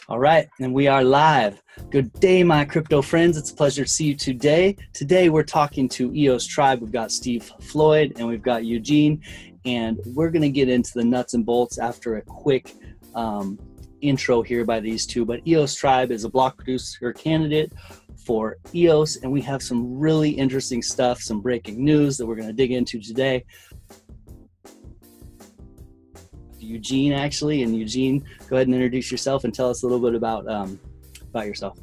All right, and we are live. Good day, my crypto friends. It's a pleasure to see you today. Today, we're talking to EOS Tribe. We've got Steve Floyd and we've got Eugene, and we're going to get into the nuts and bolts after a quick intro here by these two. But EOS Tribe is a block producer candidate for EOS, and we have some really interesting stuff, some breaking news that we're going to dig into today. Eugene, actually, and Eugene, go ahead and introduce yourself and tell us a little bit about yourself.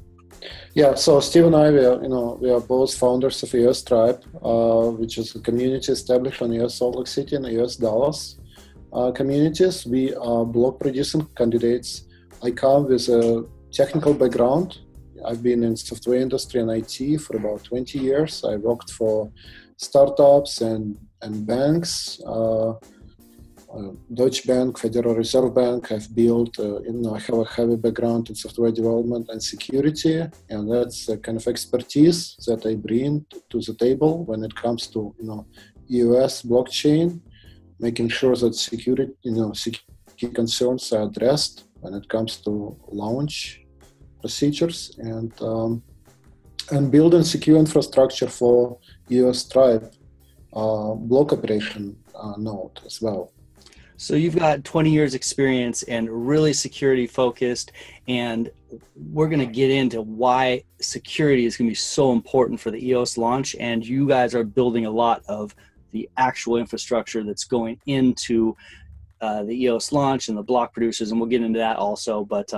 Yeah, so Steve and I, we are both founders of EOS Tribe, which is a community established on EOS Salt Lake City and EOS Dallas communities. We are block producing candidates. I come with a technical background. I've been in software industry and IT for about 20 years. I worked for startups and banks. Deutsche Bank, Federal Reserve Bank. I've built, I have a heavy background in software development and security, and that's the kind of expertise that I bring to the table when it comes to, EOS blockchain, making sure that security concerns are addressed when it comes to launch procedures and building secure infrastructure for EOS Tribe block operation node as well. So you've got 20 years experience and really security focused, and we're going to get into why security is going to be so important for the EOS launch. And you guys are building a lot of the actual infrastructure that's going into the EOS launch and the block producers, and we'll get into that also. But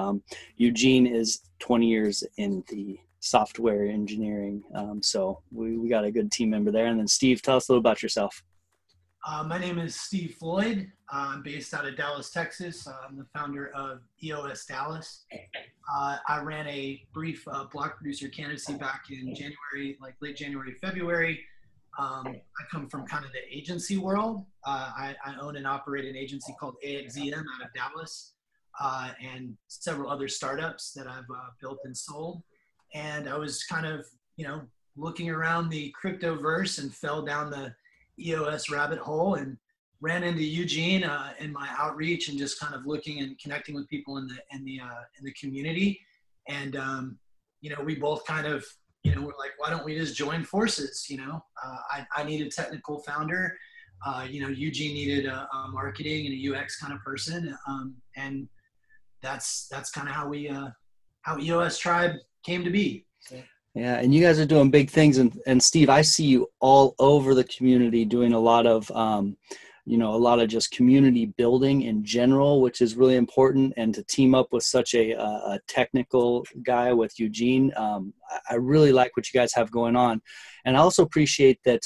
Eugene is 20 years in the software engineering, so we got a good team member there. And then Steve, tell us a little about yourself. My name is Steve Floyd. I'm based out of Dallas, Texas. I'm the founder of EOS Dallas. I ran a brief block producer candidacy back in January, like late January, February. I come from kind of the agency world. I own and operate an agency called AXZM out of Dallas, and several other startups that I've built and sold. And I was kind of, looking around the cryptoverse and fell down the EOS rabbit hole and ran into Eugene in my outreach and just kind of looking and connecting with people in the community. And we both kind of we're like, why don't we just join forces? I need a technical founder. Eugene needed a marketing and a UX kind of person, and that's kind of how EOS Tribe came to be. So. Yeah, and you guys are doing big things, and Steve, I see you all over the community doing a lot of just community building in general, which is really important. And to team up with such a technical guy with Eugene, I really like what you guys have going on. And I also appreciate that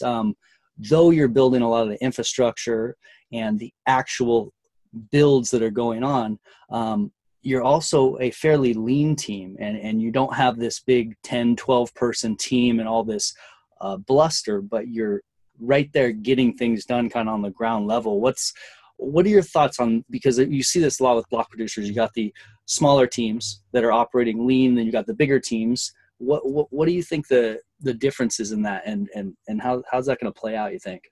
though you're building a lot of the infrastructure and the actual builds that are going on, you're also a fairly lean team, and you don't have this big 10, 12 person team and all this bluster, but you're right there getting things done kind of on the ground level. What are your thoughts on, because you see this a lot with block producers, you got the smaller teams that are operating lean, then you got the bigger teams. What do you think the difference is in that, and how's that going to play out, you think?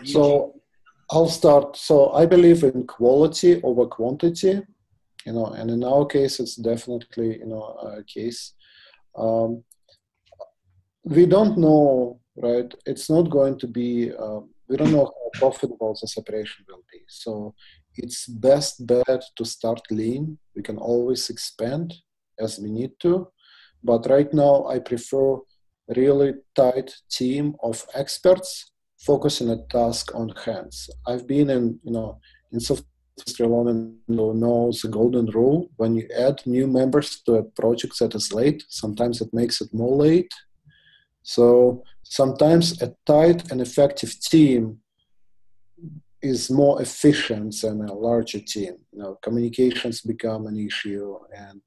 So I'll start. So I believe in quality over quantity. And in our case, it's definitely, a case. We don't know, right? It's not going to be, we don't know how profitable this operation will be. So it's best bet to start lean. We can always expand as we need to. But right now, I prefer really tight team of experts focusing a task on hands. I've been in software long and knows the golden rule. When you add new members to a project that is late, sometimes it makes it more late. So sometimes a tight and effective team is more efficient than a larger team. Communications become an issue, and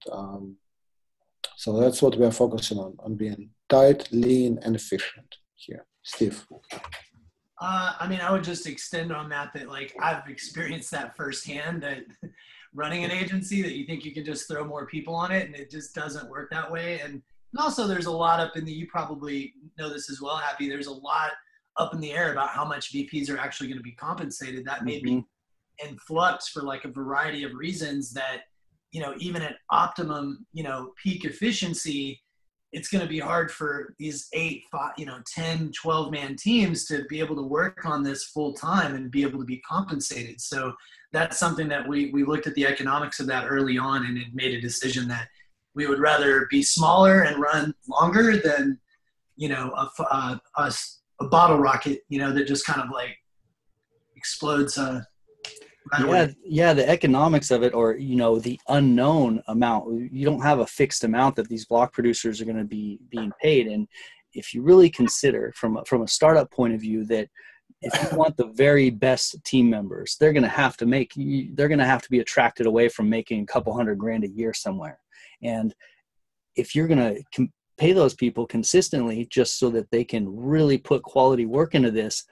so that's what we are focusing on being tight, lean, and efficient here. Steve. I would just extend on that like I've experienced that firsthand, that running an agency, that you think you can just throw more people on it, and it just doesn't work that way. And also there's a lot up in you probably know this as well, Happy, there's a lot up in the air about how much VPs are actually going to be compensated. That may be in flux for like a variety of reasons that, even at optimum, peak efficiency, it's going to be hard for these 10, 12 man teams to be able to work on this full time and be able to be compensated. So that's something that we looked at the economics of that early on, and it made a decision that we would rather be smaller and run longer than, a bottle rocket, that just kind of like explodes. Yeah, the economics of it, or the unknown amount. You don't have a fixed amount that these block producers are going to be being paid. And if you really consider from a startup point of view that if you want the very best team members, they're going to have to be attracted away from making a couple $100,000 a year somewhere. And if you're going to pay those people consistently just so that they can really put quality work into this,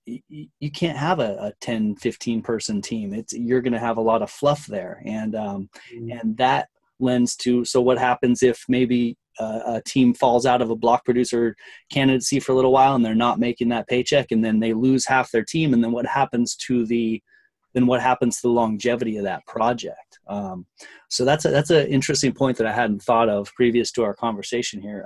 you can't have a 10, 15 person team. You're going to have a lot of fluff there. And that lends to, so what happens if maybe a team falls out of a block producer candidacy for a little while and they're not making that paycheck, and then they lose half their team. And then what happens to the longevity of that project? So that's an interesting point that I hadn't thought of previous to our conversation here.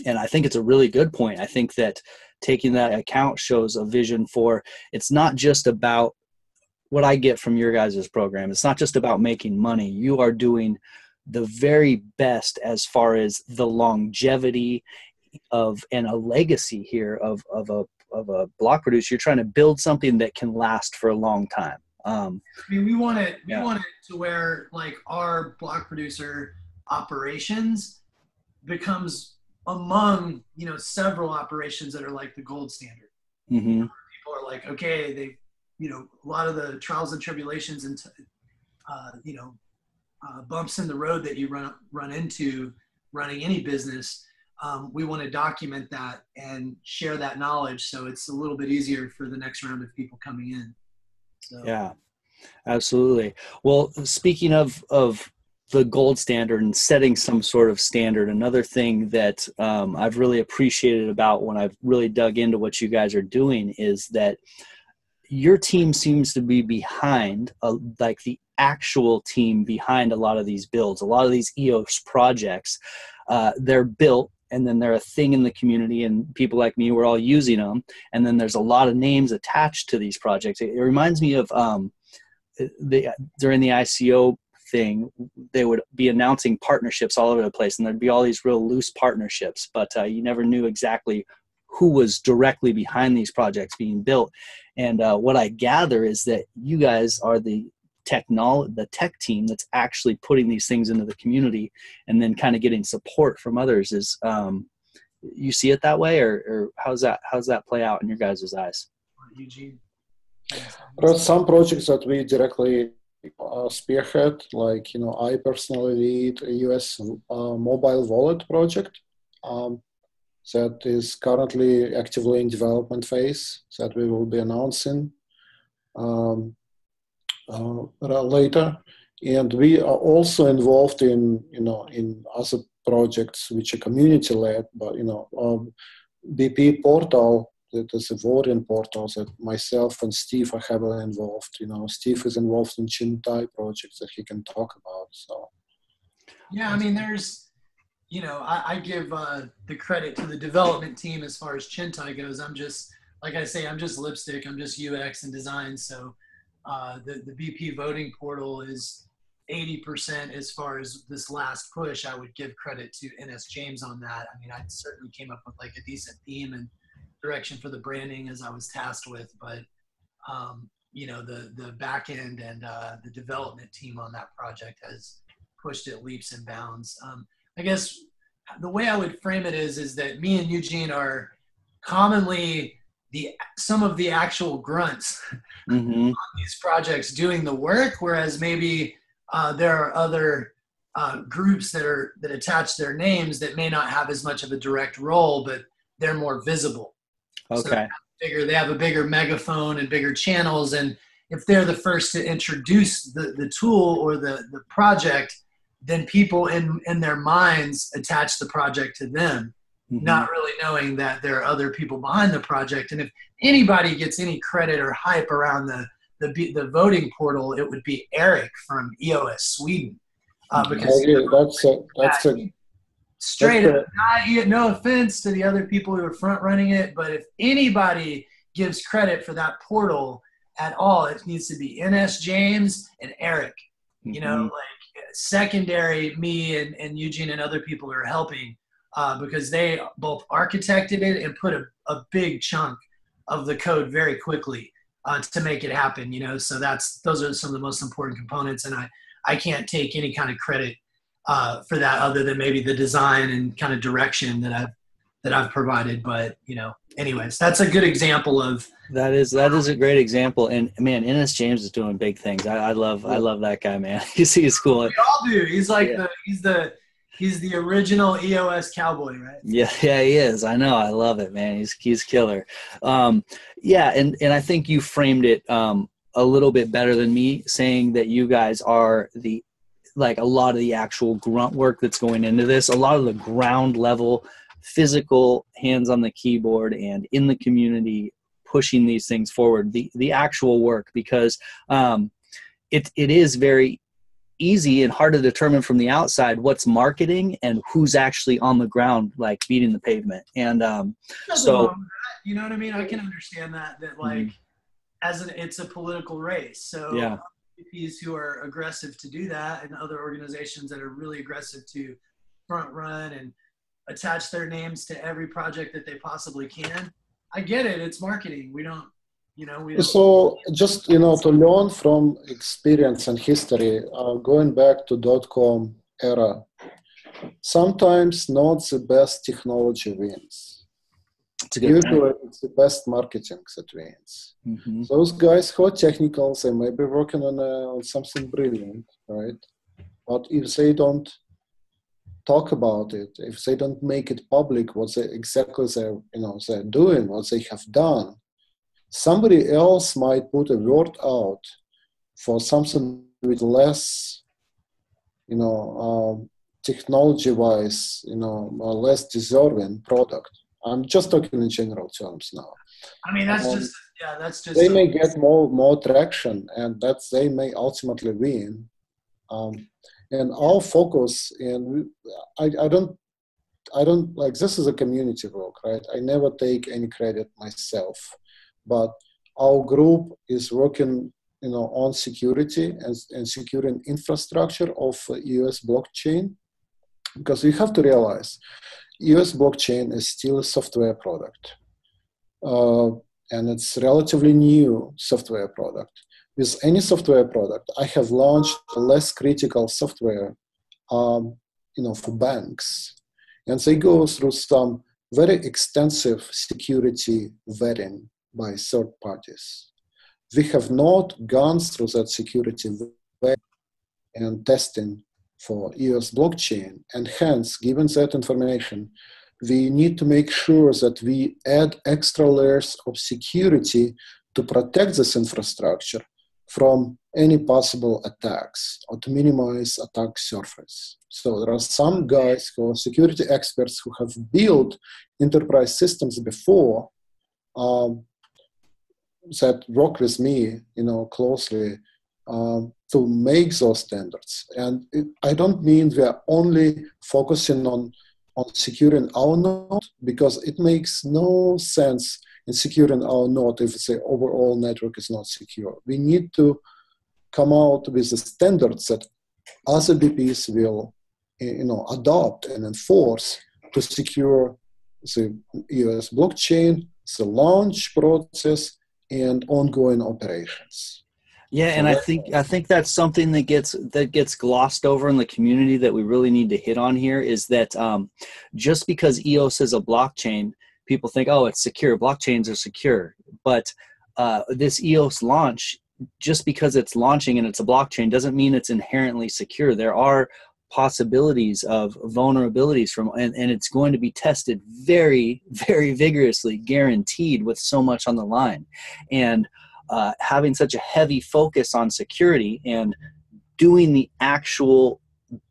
And I think it's a really good point. I think that taking that account shows a vision for, it's not just about what I get from your guys' program. It's not just about making money. You are doing the very best as far as the longevity and a legacy here of a block producer. You're trying to build something that can last for a long time. We want it to where like our block producer operations becomes among, several operations that are like the gold standard. Mm-hmm. People are like, okay, they, a lot of the trials and tribulations and, bumps in the road that you run into running any business. We want to document that and share that knowledge, so it's a little bit easier for the next round of people coming in. So. Yeah, absolutely. Well, speaking of the gold standard and setting some sort of standard, another thing that I've really appreciated about when I've really dug into what you guys are doing is that your team seems to be behind, like the actual team behind a lot of these builds, a lot of these EOS projects. They're built, and then they're a thing in the community, and people like me, we're all using them. And then there's a lot of names attached to these projects. It reminds me of during the ICO thing, they would be announcing partnerships all over the place, and there'd be all these real loose partnerships, but you never knew exactly who was directly behind these projects being built. And what I gather is that you guys are the tech team that's actually putting these things into the community and then kind of getting support from others. Is you see it that way, or how's that play out in your guys' eyes? Eugene? There are some projects that we directly spearhead, like, I personally lead a EOS mobile wallet project that is currently actively in development phase that we will be announcing later. And we are also involved in other projects which are community led, but BP portal, that is a voting portal that myself and Steve are heavily involved. Steve is involved in Chintai projects that he can talk about. So yeah, I mean, there's, I give the credit to the development team as far as Chintai goes. I'm just, like I say, I'm just lipstick. I'm just UX and design. So the BP voting portal is 80% as far as this last push. I would give credit to NS James on that. I mean, I certainly came up with like a decent theme and direction for the branding as I was tasked with, but the back end and the development team on that project has pushed it leaps and bounds. I guess the way I would frame it is that me and Eugene are commonly some of the actual grunts on these projects doing the work, whereas maybe there are other groups that attach their names that may not have as much of a direct role, but they're more visible. Okay. So they have a bigger megaphone and bigger channels, and if they're the first to introduce the tool or the project, then people in their minds attach the project to them, not really knowing that there are other people behind the project. And if anybody gets any credit or hype around the voting portal, it would be Eric from EOS Sweden. Because straight up, no offense to the other people who are front running it, but if anybody gives credit for that portal at all, it needs to be NS James and Eric. You know, like secondary, me and Eugene and other people are helping because they both architected it and put a big chunk of the code very quickly to make it happen, you know. So those are some of the most important components, and I can't take any kind of credit for that other than maybe the design and kind of direction that I've provided. But, you know, anyways, that's a good example of that is a great example. And man, NS James is doing big things. I love that guy, man. He's cool. We all do. He's like he's the original EOS cowboy, right? Yeah, he is. I know. I love it, man. He's killer. Yeah, and I think you framed it a little bit better than me, saying that you guys are a lot of the actual grunt work that's going into this, a lot of the ground level physical hands on the keyboard and in the community pushing these things forward, the actual work, because it is very easy and hard to determine from the outside what's marketing and who's actually on the ground, like beating the pavement. And so, you know what I mean? I can understand that like it's a political race. So yeah. VPs who are aggressive to do that, and other organizations that are really aggressive to front run and attach their names to every project that they possibly can. I get it. It's marketing. We don't. So just, to learn from experience and history, going back to .com era, sometimes not the best technology wins. Usually it's the best marketing that wins. Mm-hmm. Those guys who are technicals, they may be working on something brilliant, right? But if they don't talk about it, if they don't make it public, what they're doing, what they have done, somebody else might put a word out for something with less, technology-wise, less deserving product. I'm just talking in general terms now. I mean, that's just. They may get more traction, and they may ultimately win. And our focus, and I don't like, this is a community work, right? I never take any credit myself, but our group is working, on security and securing infrastructure of EOS blockchain, because you have to realize EOS blockchain is still a software product, and it's relatively new software product. With any software product, I have launched less critical software, for banks, and they go through some very extensive security vetting by third parties. We have not gone through that security vetting and testing for EOS blockchain, and hence, given that information, we need to make sure that we add extra layers of security to protect this infrastructure from any possible attacks, or to minimize attack surface. So there are some guys who are security experts who have built enterprise systems before that work with me, closely to make those standards. And I don't mean we are only focusing on securing our node, because it makes no sense in securing our node if the overall network is not secure. We need to come out with the standards that other BPs will, adopt and enforce to secure the EOS blockchain, the launch process, and ongoing operations. Yeah, and I think that's something that gets glossed over in the community that we really need to hit on here, is that just because EOS is a blockchain, people think, oh, it's secure. Blockchains are secure. But this EOS launch, just because it's launching and it's a blockchain, doesn't mean it's inherently secure. There are possibilities of vulnerabilities and it's going to be tested very, very vigorously, guaranteed, with so much on the line. And having such a heavy focus on security and doing the actual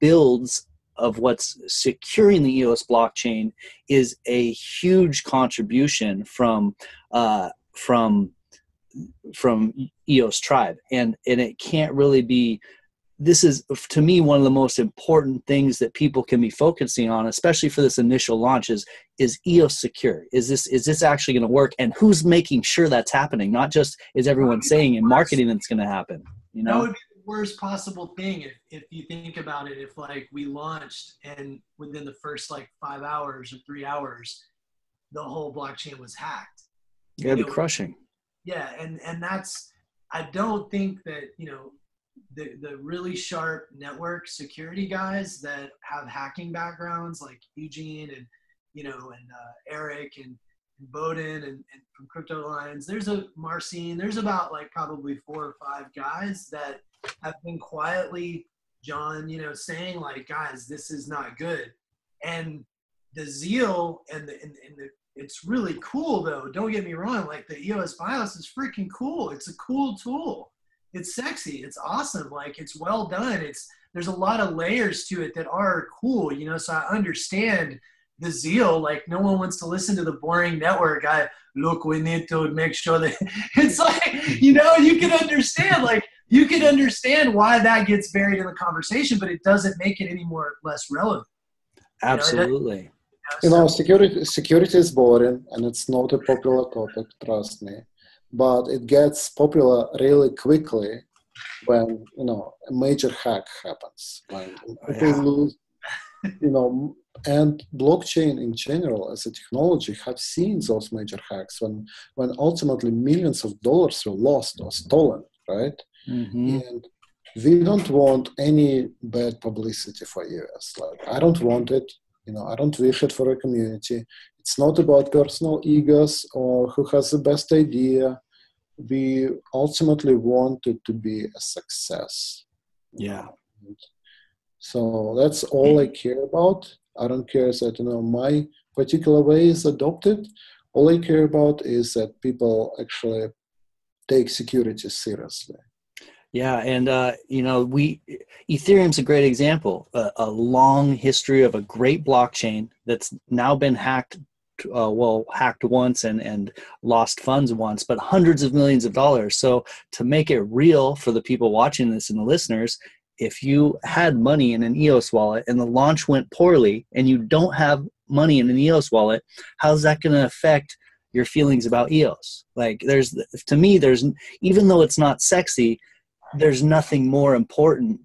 builds of what's securing the EOS blockchain is a huge contribution from EOS Tribe, and it can't really be. This is, to me, one of the most important things that people can be focusing on, especially for this initial launch, is EOS secure? Is this actually going to work? And who's making sure that's happening? Not just is everyone saying in marketing it's going to happen. You know, that would be the worst possible thing if you think about it. If like we launched and within the first like 5 hours or 3 hours, the whole blockchain was hacked. It'd be crushing. Yeah, and that's, I don't think that, the really sharp network security guys that have hacking backgrounds like Eugene and Eric and Bowden and from Crypto Lines, there's Marcin, there's about like probably 4 or 5 guys that have been quietly, John, saying like, guys, this is not good. And the zeal and the it's really cool though. Don't get me wrong. Like the EOS BIOS is freaking cool. It's a cool tool. It's sexy. It's awesome. Like it's well done. There's a lot of layers to it that are cool, so I understand the zeal. Like no one wants to listen to the boring network guy. Look, we need to make sure that it's like, you can understand why that gets buried in the conversation, but it doesn't make it any more less relevant. Absolutely. Security is boring and it's not a popular topic, trust me. But it gets popular really quickly when, a major hack happens. When people lose, and blockchain in general as a technology have seen those major hacks when ultimately millions of dollars were lost or stolen, right? Mm-hmm. And we don't want any bad publicity for EOS. Like, I don't want it. I don't wish it for a community. It's not about personal egos or who has the best idea. We ultimately want it to be a success. Yeah. So that's all I care about. I don't care that, my particular way is adopted. All I care about is that people actually take security seriously. Yeah, and Ethereum's a great example. A long history of a great blockchain that's now been hacked. Hacked once and lost funds once, but hundreds of millions of dollars. So to make it real for the people watching this and the listeners, if you had money in an EOS wallet and the launch went poorly and you don't have money in an EOS wallet, how's that going to affect your feelings about EOS? Like to me, even though it's not sexy, there's nothing more important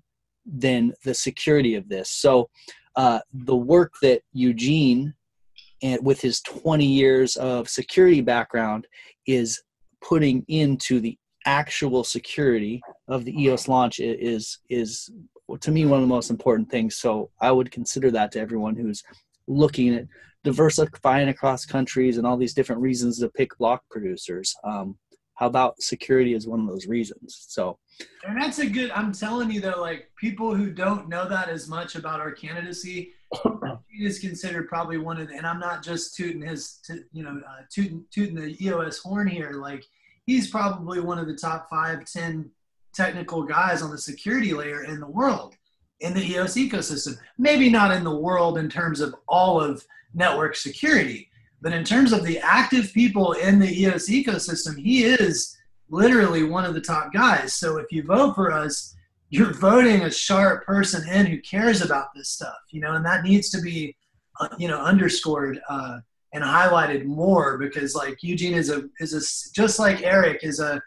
than the security of this. So the work that Eugene, and with his 20 years of security background, is putting into the actual security of the EOS launch is to me one of the most important things. So I would consider that to everyone who's looking at diversifying across countries and all these different reasons to pick block producers. How about security is one of those reasons? So, and that's I'm telling you though, like people who don't know that as much about our candidacy, he is considered probably one of the, and I'm not just tooting the EOS horn here. Like he's probably one of the top 5-10 technical guys on the security layer in the world, in the EOS ecosystem. Maybe not in the world in terms of all of network security, but in terms of the active people in the EOS ecosystem, he is literally one of the top guys. So if you vote for us, you're voting a sharp person in who cares about this stuff, and that needs to be, underscored and highlighted more, because like Eugene is just like Eric is a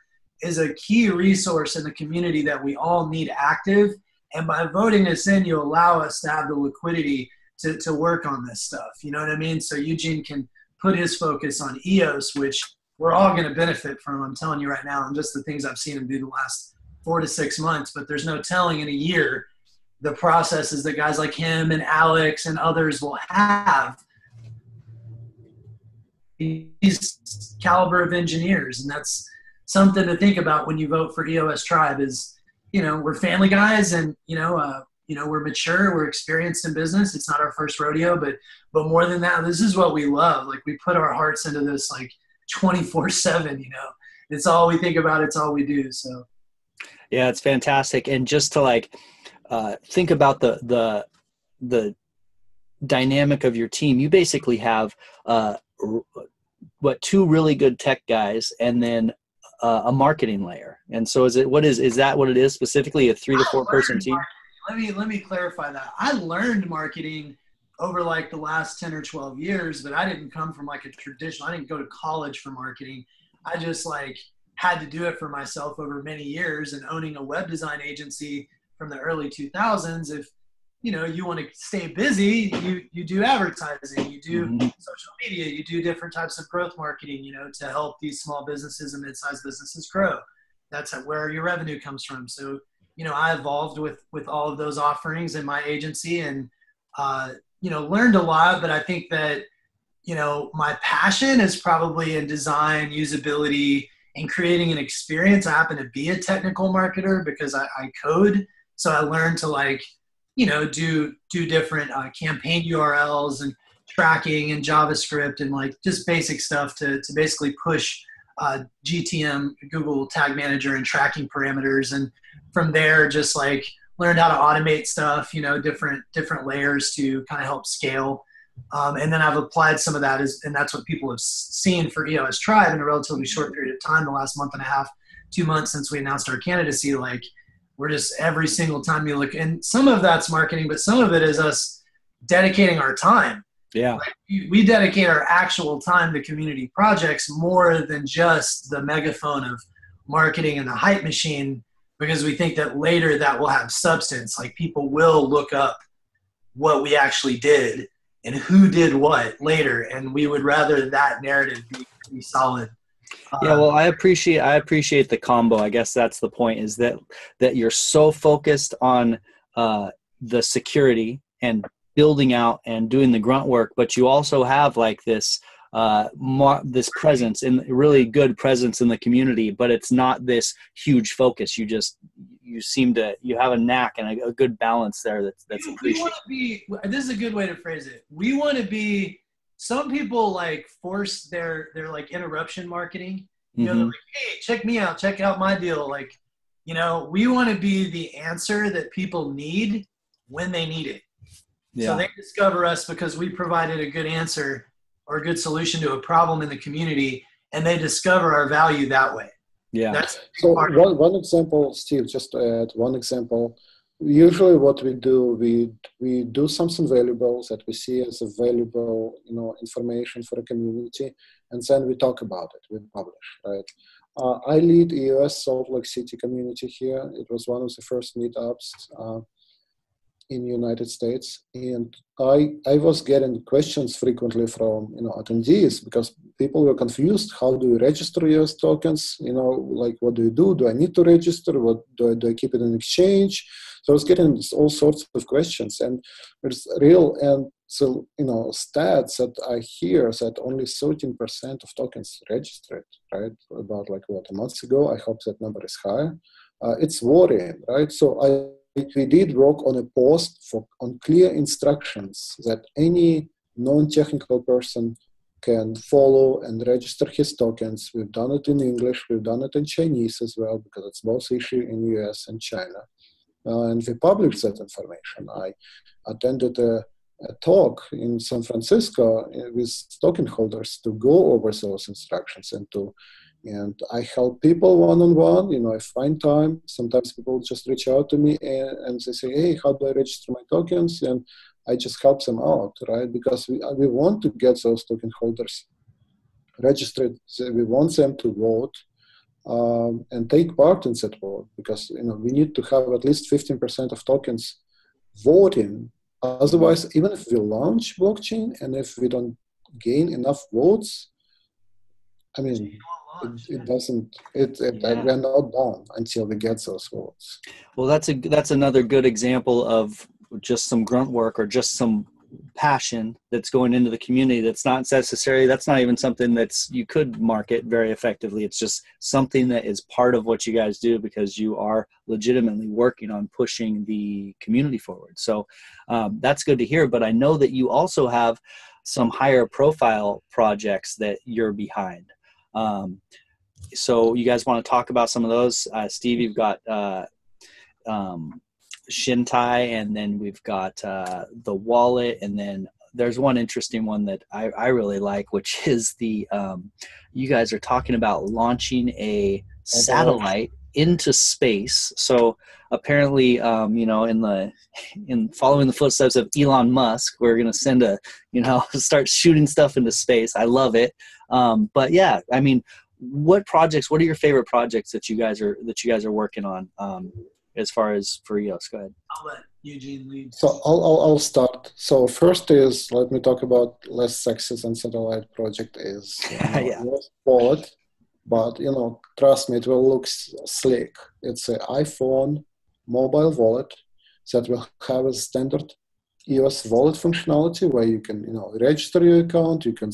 key resource in the community that we all need active. And by voting us in, you allow us to have the liquidity to work on this stuff. You know what I mean? So Eugene can put his focus on EOS, which we're all going to benefit from. I'm telling you right now, and just the things I've seen him do the last 4 to 6 months, but there's no telling in a year the processes that guys like him and Alex and others will have. These caliber of engineers, and that's something to think about when you vote for EOS Tribe. Is we're family guys, and we're mature, we're experienced in business. It's not our first rodeo, but more than that, this is what we love. Like we put our hearts into this like 24/7. It's all we think about. It's all we do. So. Yeah, it's fantastic. And just to think about the dynamic of your team, you basically have 2 really good tech guys and then a marketing layer. And so is that what it is specifically, a 3 to 4 person team? Let me clarify that. I learned marketing over like the last 10 or 12 years, but I didn't come from like a traditional, I didn't go to college for marketing. I just like had to do it for myself over many years, and owning a web design agency from the early 2000s. If, you know, you want to stay busy, you do advertising, you do social media, you do different types of growth marketing, you know, to help these small businesses and mid-sized businesses grow. That's where your revenue comes from. So, you know, I evolved with all of those offerings in my agency, and, you know, learned a lot. But I think that, you know, my passion is probably in design, usability, and creating an experience. I happen to be a technical marketer because I code. So I learned to, like, you know, do different campaign URLs and tracking and JavaScript and like just basic stuff to basically push GTM, Google Tag Manager, and tracking parameters. And from there, just like learned how to automate stuff, you know, different layers to kind of help scale. And then I've applied some of that, and that's what people have seen for EOS Tribe in a relatively short period of time, the last month and a half, 2 months since we announced our candidacy. Like, we're just, every single time you look, and some of that's marketing, but some of it is us dedicating our time. Yeah. Like, we dedicate our actual time to community projects more than just the megaphone of marketing and the hype machine, because we think that later that will have substance. Like, people will look up what we actually did and who did what later. And we would rather that narrative be solid. Yeah, well, I appreciate the combo. I guess that's the point, is that you're so focused on the security and building out and doing the grunt work, but you also have like this this presence, and really good presence in the community, but it's not this huge focus. You have a knack and a good balance there that's appreciated. This is a good way to phrase it. We want to be, some people like force their like interruption marketing. You know, they're like, hey, check me out, check out my deal. Like, you know, we want to be the answer that people need when they need it. Yeah. So they discover us because we provided a good answer or a good solution to a problem in the community, and they discover our value that way. Yeah. That's so one example, Steve, just to add one example. Usually what we do, we do something valuable that we see as a valuable, you know, information for a community, and then we talk about it, we publish, right? I lead EOS Salt Lake City community here. It was one of the first meetups in the United States, and I was getting questions frequently from, you know, attendees, because people were confused. How do you register EOS tokens? You know, like, what do you do? Do I need to register? What do I keep it in exchange? So I was getting all sorts of questions, and there's real, and so, you know, stats that I hear that only 13% of tokens registered, right? About like what, a month ago. I hope that number is higher. It's worrying, right? So we did work on a post on clear instructions that any non-technical person can follow and register his tokens. We've done it in English, we've done it in Chinese as well, because it's both issued in US and China. And we published that information. I attended a talk in San Francisco with token holders to go over those instructions, and I help people one-on-one. You know, I find time. Sometimes people just reach out to me and they say, hey, how do I register my tokens? And I just help them out, right? Because we want to get those token holders registered. So we want them to vote and take part in that vote, because, you know, we need to have at least 15% of tokens voting. Otherwise, even if we launch blockchain and if we don't gain enough votes, I mean, it doesn't. We're not done until we get those votes. Well, that's another good example of just some grunt work or just some passion that's going into the community. That's not necessary. That's not even something you could market very effectively. It's just something that is part of what you guys do, because you are legitimately working on pushing the community forward. So that's good to hear. But I know that you also have some higher profile projects that you're behind. So you guys want to talk about some of those? Steve, you've got Chintai, and then we've got the wallet, and then there's one interesting one that I really like, which is the you guys are talking about launching a satellite into space. So apparently, you know, in following the footsteps of Elon Musk, we're going to send start shooting stuff into space. I love it. But yeah, I mean, what are your favorite projects that you guys are working on, as far as for EOS? Go ahead. I'll let Eugene lead. So I'll start. So first is, let me talk about less sexy than satellite project is Yeah. EOS Wallet, but trust me, it will look slick. It's an iPhone mobile wallet that will have a standard EOS wallet functionality where you can register your account. You can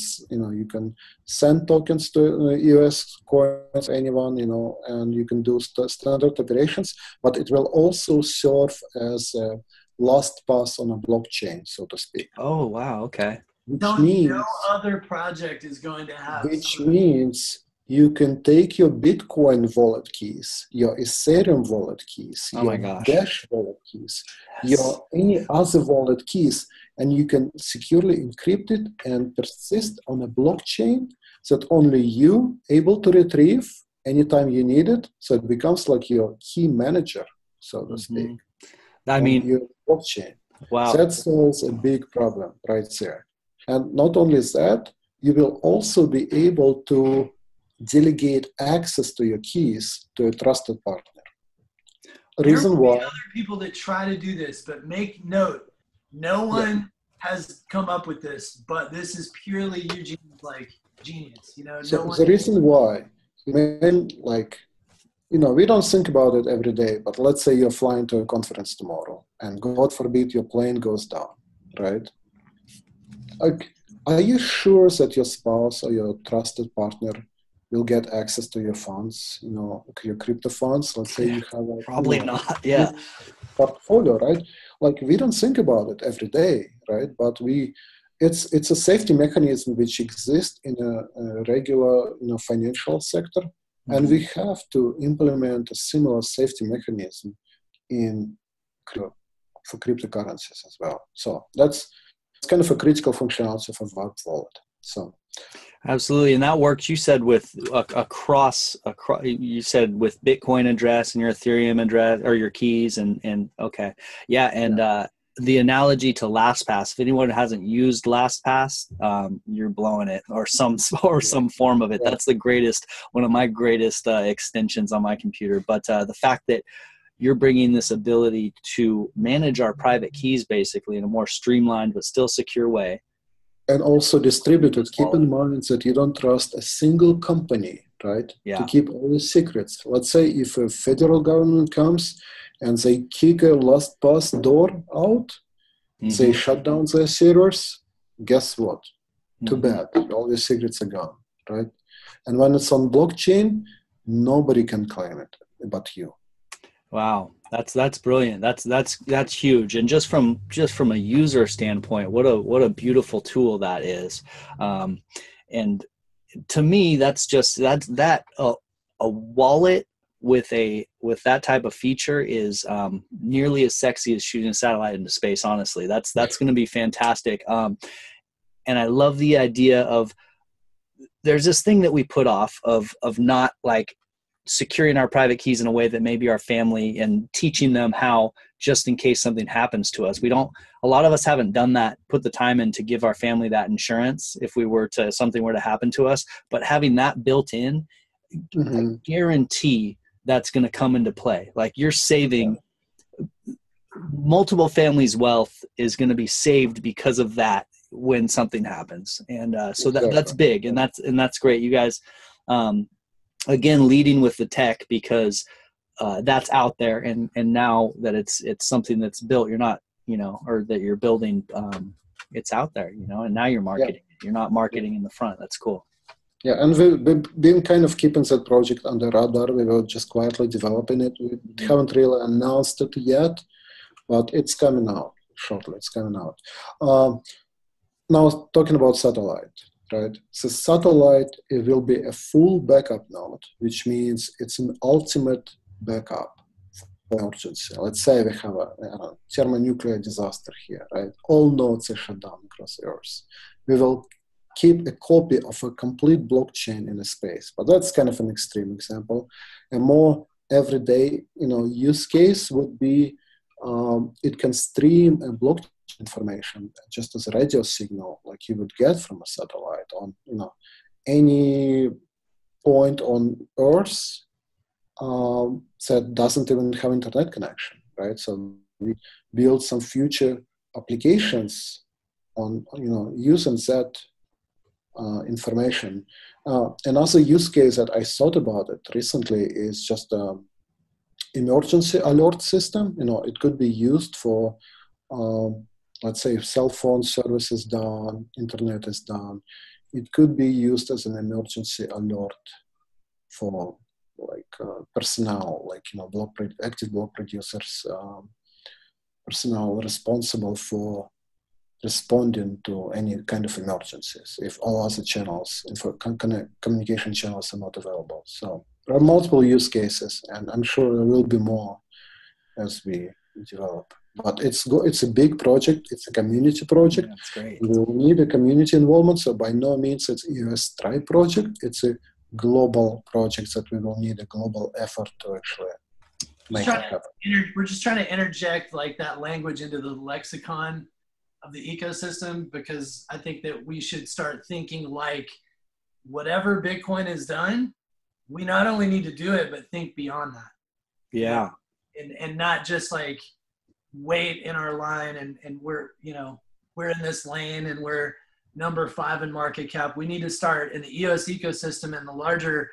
send tokens to EOS coins to anyone, and you can do standard operations. But it will also serve as a last pass on a blockchain, so to speak. Oh wow, okay. No other project is going to have. Which means you can take your Bitcoin wallet keys, your Ethereum wallet keys, your Dash wallet keys, your any other wallet keys, and you can securely encrypt it and persist on a blockchain that only you able to retrieve anytime you need it. So it becomes like your key manager, so to speak. I mean, your blockchain. Wow. That solves a big problem right there. And not only that, you will also be able to delegate access to your keys to a trusted partner. There will be other people that try to do this, but make note, no one has come up with this, but this is purely Eugene's genius. So the reason why, we don't think about it every day, but let's say you're flying to a conference tomorrow, and God forbid your plane goes down, right? Are you sure that your spouse or your trusted partner will get access to your funds, your crypto funds? Let's say you have probably not, yeah, portfolio, right? We don't think about it every day, right? But it's a safety mechanism which exists in a regular, financial sector, and we have to implement a similar safety mechanism for cryptocurrencies as well. So it's kind of a critical functionality of a web wallet. So. Absolutely, and that works. You said with across. You said with Bitcoin address and your Ethereum address or your keys, and okay, yeah, and the analogy to LastPass. If anyone hasn't used LastPass, you're blowing it, or some form of it. That's one of my greatest extensions on my computer. But the fact that you're bringing this ability to manage our private keys basically in a more streamlined but still secure way. And also distributed. Keep in mind that you don't trust a single company, right? Yeah. To keep all the secrets. Let's say if a federal government comes and they kick a LastPass door out, they shut down their servers, guess what? Too bad. All your secrets are gone, right? And when it's on blockchain, nobody can claim it but you. Wow, that's brilliant. That's huge. And just from a user standpoint, what a beautiful tool that is. And to me, a wallet with that type of feature is nearly as sexy as shooting a satellite into space. Honestly, that's going to be fantastic. And I love the idea of there's this thing that we put off of not securing our private keys in a way that maybe our family, and teaching them how, just in case something happens to us. A lot of us haven't done that, put the time in to give our family that insurance if something were to happen to us. But having that built in, I guarantee that's going to come into play. You're saving multiple families' wealth is going to be saved because of that when something happens. And so that's big, and that's great. You guys, again, leading with the tech, because that's out there, and now that it's something that's built, you're not, or that you're building, it's out there, and now you're marketing it. You're not marketing in the front. That's cool. Yeah, and we've been kind of keeping that project under radar. We were just quietly developing it. We haven't really announced it yet, but it's coming out shortly. It's coming out. Now, talking about satellite. Right. So satellite, it will be a full backup node, which means it's an ultimate backup emergency. Let's say we have a thermonuclear disaster here, right? All nodes are shut down across Earth. We will keep a copy of a complete blockchain in a space, but that's kind of an extreme example. A more everyday, use case would be it can stream a blockchain information just as a radio signal, like you would get from a satellite on, any point on Earth that doesn't even have internet connection, right? So we build some future applications on, using that information. Another use case that I thought about it recently is just emergency alert system. It could be used for, let's say, if cell phone service is down, internet is down, it could be used as an emergency alert for personnel, active block producers, personnel responsible for responding to any kind of emergencies if all other channels, communication channels are not available. So there are multiple use cases, and I'm sure there will be more as we develop. But it's a big project. It's a community project. Yeah, that's great. We will need a community involvement. So by no means it's EOS Tribe project. It's a global project that we will need a global effort to actually make it happen. We're just trying to interject that language into the lexicon of the ecosystem, because I think that we should start thinking whatever Bitcoin has done, we not only need to do it, but think beyond that. Yeah. And not just wait in our line and we're in this lane and we're number 5 in market cap. We need to start in the EOS ecosystem and the larger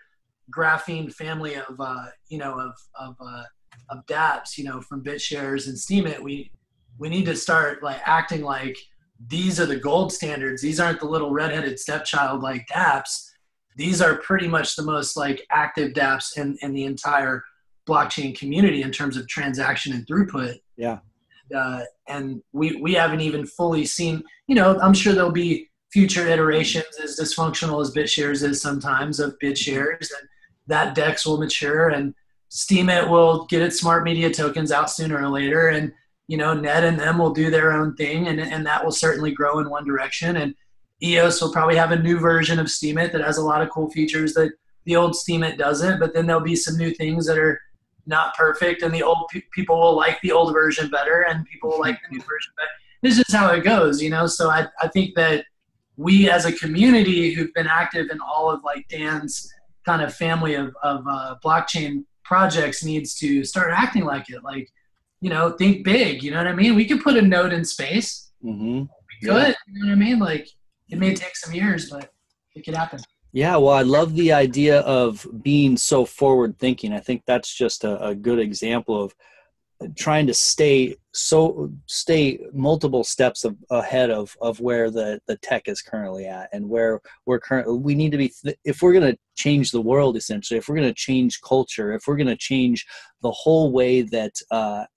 graphene family of dApps, from BitShares and Steemit. We need to start acting like these are the gold standards. These aren't the little redheaded stepchild dApps. These are pretty much the most active dApps in the entire blockchain community in terms of transaction and throughput. Yeah. And we haven't even fully seen, I'm sure there'll be future iterations as dysfunctional as BitShares is sometimes of BitShares, and that DEX will mature and Steemit will get its smart media tokens out sooner or later. And, Net and them will do their own thing, and that will certainly grow in one direction. And EOS will probably have a new version of Steemit that has a lot of cool features that the old Steemit doesn't, but then there'll be some new things that are not perfect, and the old people will like the old version better, and people will like the new version better. This is how it goes, So I think that we as a community who've been active in all of Dan's kind of family of blockchain projects needs to start acting like it. Think big, you know what I mean? We could put a node in space. Mm-hmm. We could, you know what I mean? It may take some years, but it could happen. Yeah, well, I love the idea of being so forward thinking. I think that's just a good example of trying to stay multiple steps ahead of where the tech is currently at, and where we need to be, if we're going to change the world, essentially, if we're going to change culture, if we're going to change the whole way that,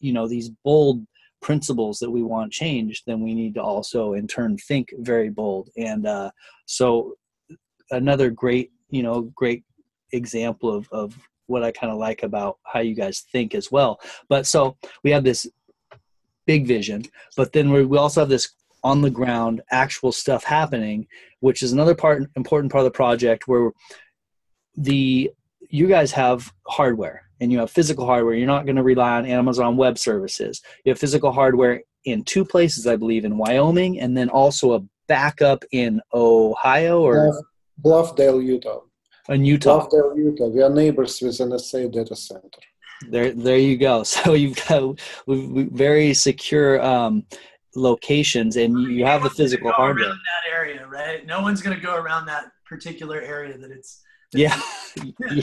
these bold principles that we want changed, then we need to also in turn think very bold. And so another great example of what I kind of like about how you guys think as well. But so we have this big vision, but then we also have this on the ground actual stuff happening, which is another important part of the project, where you guys have hardware and you have physical hardware. You're not going to rely on Amazon Web Services. You have physical hardware in 2 places, I believe, in Wyoming, and then also a backup in Ohio or Bluffdale, Utah. In Utah. Bluffdale, Utah. We are neighbors with an SA data center. There you go. So you've got very secure locations, and you have the physical hardware. Around that area, right? No one's going to go around that particular area that it's. Yeah.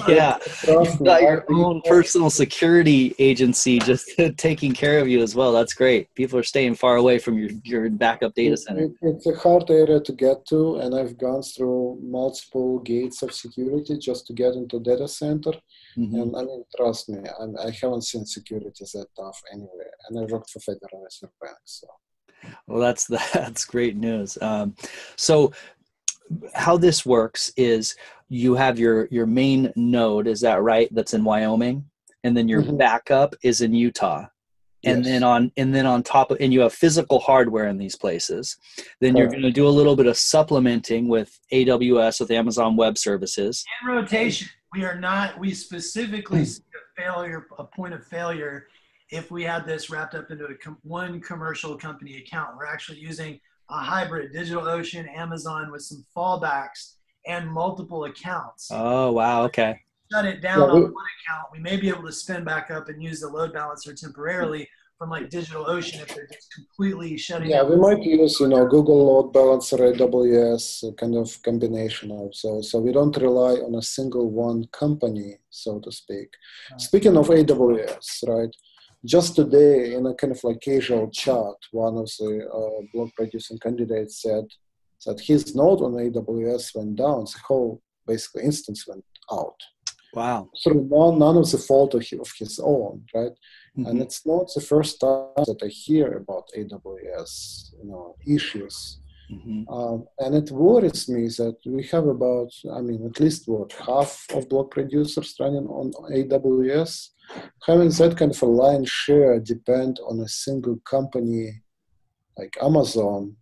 Yeah. You've got your own personal security agency just taking care of you as well. That's great. People are staying far away from your backup data center. It's a hard area to get to, and I've gone through multiple gates of security just to get into data center. Mm-hmm. And I mean, trust me, I haven't seen security that tough anywhere. And I worked for Federal Reserve Bank, so. Well, that's great news. So how this works is you have your main node, is that right? That's in Wyoming. and then your backup is in Utah. And Yes. then on top of, and you have physical hardware in these places, then you're Correct. going to do a little bit of supplementing with AWS, with Amazon Web Services. In rotation. We specifically see a point of failure if we had this wrapped up into one commercial company account. We're actually using a hybrid DigitalOcean, Amazon with some fallbacks and multiple accounts. Oh, wow. Okay. Shut it down on one account. We may be able to spin back up and use the load balancer temporarily from like DigitalOcean if they're just completely shutting down. Yeah, we might use, Google Load Balancer, AWS, kind of combination of, so we don't rely on a single one company, so to speak. Right. Speaking of AWS, right, just today in a kind of like casual chat, one of the blog producing candidates said that his node on AWS went down, the whole basically instance went out. Wow. Through none of the fault of his own, right? And it's not the first time that I hear about AWS, issues. And it worries me that we have about, at least half of blog producers running on AWS. Having that kind of a line share depend on a single company like Amazon,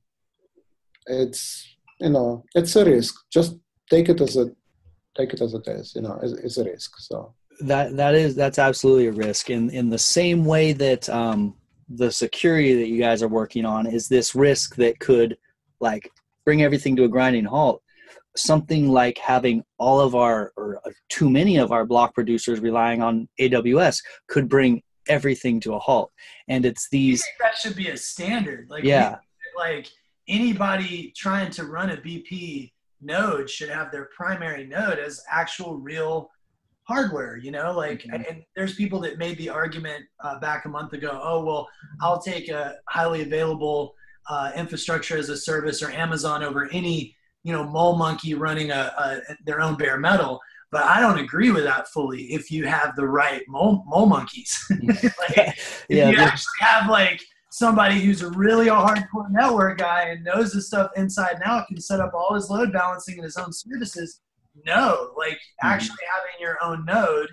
it's a risk. Just take it as it is. It's a risk. So that's absolutely a risk. In the same way that the security that you guys are working on is this risk that could like bring everything to a grinding halt. Something like having all of or too many of our block producers relying on AWS could bring everything to a halt. And it's these. I think that should be a standard. Like anybody trying to run a BP node should have their primary node as actual real hardware, and there's people that made the argument back a month ago, oh, well, I'll take a highly available infrastructure as a service or Amazon over any, mole monkey running their own bare metal. But I don't agree with that fully if you have the right mole monkeys. If you actually have somebody who's a really hardcore network guy and knows this stuff inside and out, can set up all his load balancing and his own services. No, actually having your own node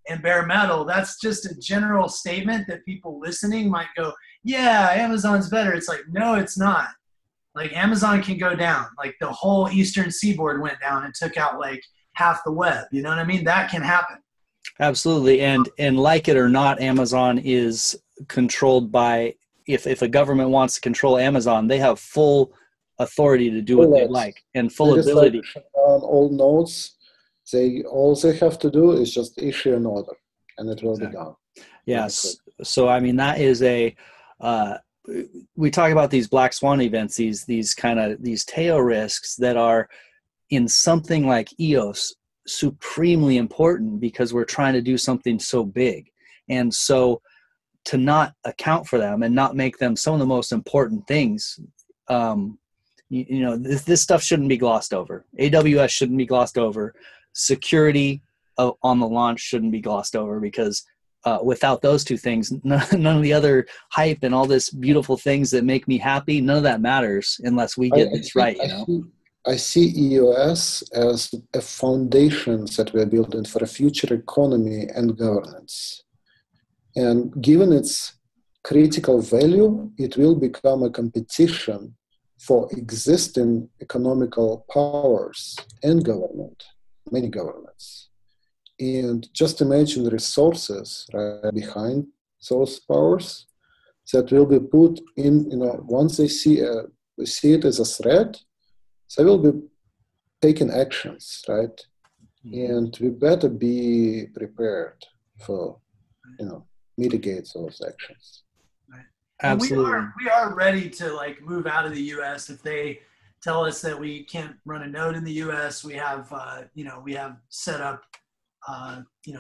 and bare metal, that's just a general statement that people listening might go, yeah, Amazon's better. It's like, no, it's not. Amazon can go down. The whole Eastern Seaboard went down and took out half the web. You know what I mean? That can happen. Absolutely. And like it or not, Amazon is controlled by, if a government wants to control Amazon, they have full authority to do what they like and full ability. On all nodes, all they have to do is just issue an order, and it will be done. Yes. So that is we talk about these black swan events, these tail risks that are in something like EOS supremely important because we're trying to do something so big, and so to not account for them and not make them some of the most important things. This stuff shouldn't be glossed over. AWS shouldn't be glossed over. Security on the launch shouldn't be glossed over because without those two things, none of the other hype and all this beautiful things that make me happy, none of that matters unless we get this right. I see EOS as a foundation that we're building for a future economy and governance. And given its critical value, it will become a competition for existing economical powers and government, many governments. And just imagine the resources right behind those powers that will be put in, once they see it as a threat, they will be taking actions, right? And we better be prepared for, mitigate those actions. Absolutely. We are ready to move out of the U.S. if they tell us that we can't run a node in the U.S. We have we have set up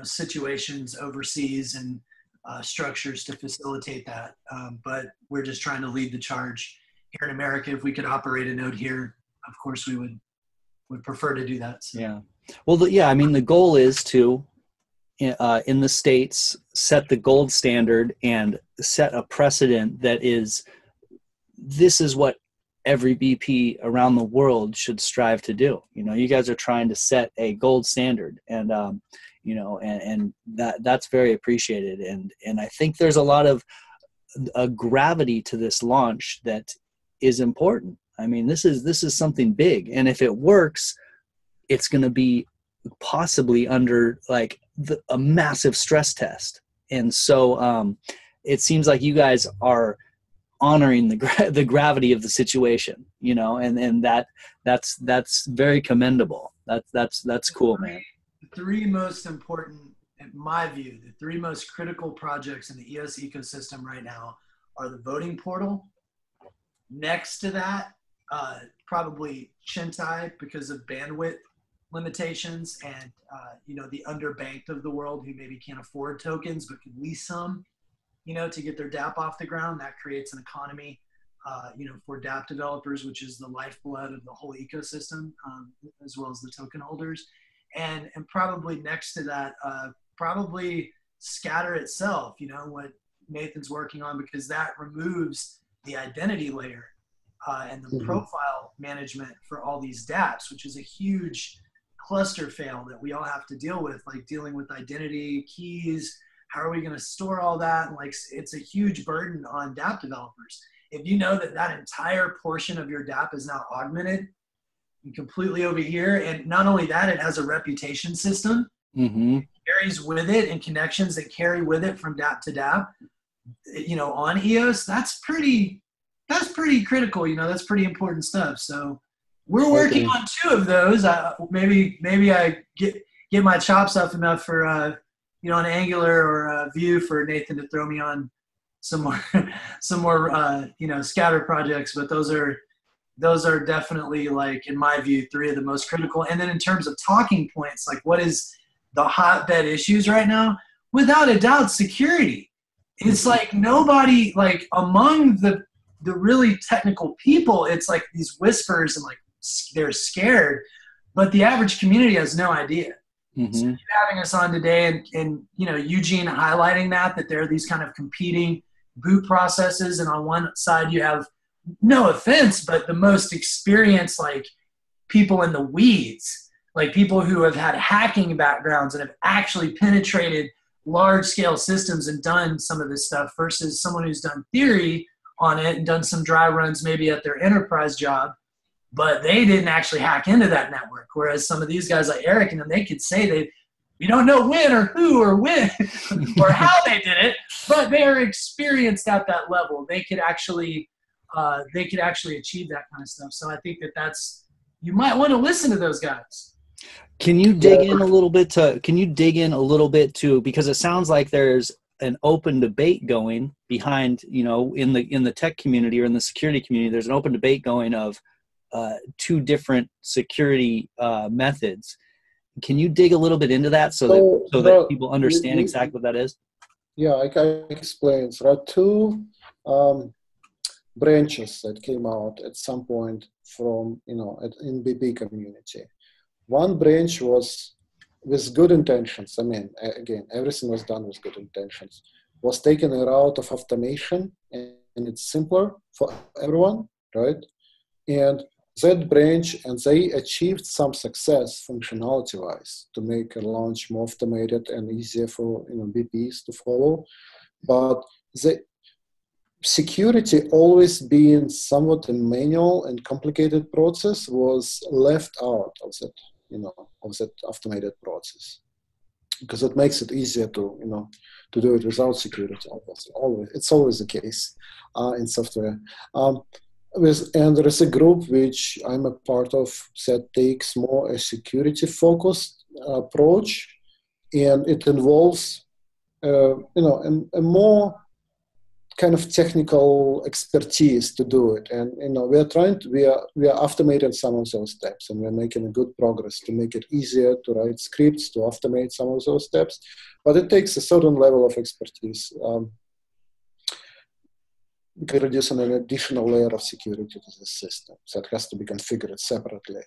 situations overseas and structures to facilitate that. But we're just trying to lead the charge here in America. If we could operate a node here, of course we would prefer to do that. So. Yeah. Well, the goal is to in the States set the gold standard and set a precedent that this is what every BP around the world should strive to do. You guys are trying to set a gold standard, and you know, and that's very appreciated. And I think there's a lot of a gravity to this launch that is important. I mean, this is something big, and if it works, it's going to be possibly under like a massive stress test. And so it seems like you guys are honoring the gravity of the situation, you know, and that's very commendable. That's cool, man. The three most important, in my view, the three most critical projects in the EOS ecosystem right now are the voting portal. Next to that, probably Chintai, because of bandwidth limitations and you know, the underbanked of the world who maybe can't afford tokens but could lease some, you know, to get their DApp off the ground. That creates an economy, you know, for DApp developers, which is the lifeblood of the whole ecosystem, as well as the token holders. And probably next to that, probably Scatter itself, you know, what Nathan's working on, because that removes the identity layer and the profile management for all these dApps, which is a huge cluster fail that we all have to deal with, like dealing with identity, keys, how are we going to store all that? And like, it's a huge burden on dApp developers. If you know that that entire portion of your dApp is now augmented and completely over here, and not only that, it has a reputation system, carries with it, and connections that carry with it from dApp to dApp, you know, on EOS, that's pretty critical, you know, that's pretty important stuff. So we're working on 2 of those. Maybe I get my chops up enough for, you know, an Angular or a Vue for Nathan to throw me on some more, you know, Scatter projects. But those are definitely, like, in my view, 3 of the most critical. And then in terms of talking points, like what is the hotbed issues right now? Without a doubt, security. It's like nobody, like among the really technical people, it's like these whispers and like they're scared, but the average community has no idea. So you having us on today and you know, Eugene highlighting that there are these kind of competing boot processes, and on one side you have, no offense, but the most experienced, like, people in the weeds, like people who have had hacking backgrounds and have actually penetrated large scale systems and done some of this stuff, versus someone who's done theory on it and done some dry runs maybe at their enterprise job, but they didn't actually hack into that network. Whereas some of these guys like Eric and them, they could say we don't know when or who or when or how they did it, but they are experienced at that level. They could actually achieve that kind of stuff. So I think that's, you might want to listen to those guys. Can you dig in a little bit to, because it sounds like there's an open debate going behind, you know, in the tech community or in the security community, there's an open debate going of 2 different security methods. Can you dig a little bit into that so that people understand exactly what that is? Yeah, I can explain. So there are 2 branches that came out at some point from, you know, in BP community. One branch was with good intentions. I mean, again, everything was done with good intentions. Was taken a route of automation, and it's simpler for everyone, right? And that branch, and they achieved some success functionality-wise to make a launch more automated and easier for, you know, BPs to follow. But the security, always being somewhat a manual and complicated process, was left out of that, you know, of that automated process, because it makes it easier to, you know, to do it without security. It's always the case in software. And there is a group which I'm a part of that takes more a security-focused approach, and it involves, you know, a more kind of technical expertise to do it. And, you know, we are automating some of those steps, and we're making a good progress to make it easier to write scripts to automate some of those steps. But it takes a certain level of expertise. Introducing an additional layer of security to the system that has to be configured separately.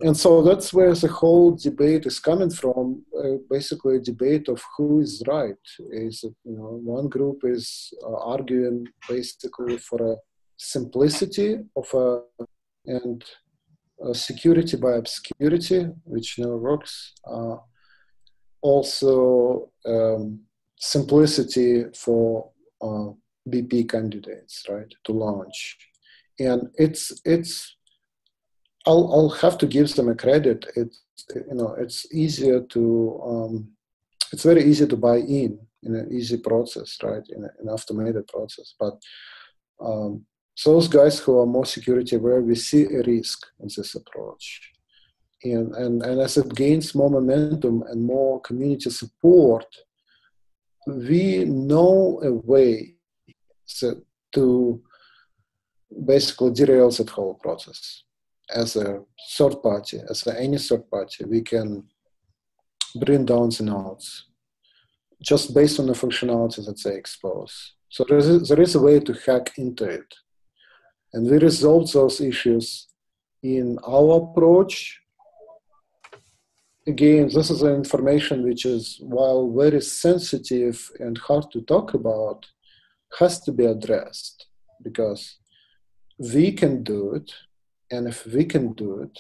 And so that's where the whole debate is coming from, basically a debate of who is right. Is it, you know, one group is arguing basically for a simplicity of security by obscurity, which never works. Also, simplicity for BP candidates, right, to launch. And I'll have to give them a credit. It's easier to, it's very easy to buy in an easy process, right, in an automated process. But those guys who are more security aware, we see a risk in this approach. And as it gains more momentum and more community support, we know a way to basically derail that whole process. As a third party, any third party, we can bring down the nodes just based on the functionality that they expose. So there is a way to hack into it. And we resolve those issues in our approach. Again, this is an information which is, while very sensitive and hard to talk about, has to be addressed, because we can do it. And if we can do it,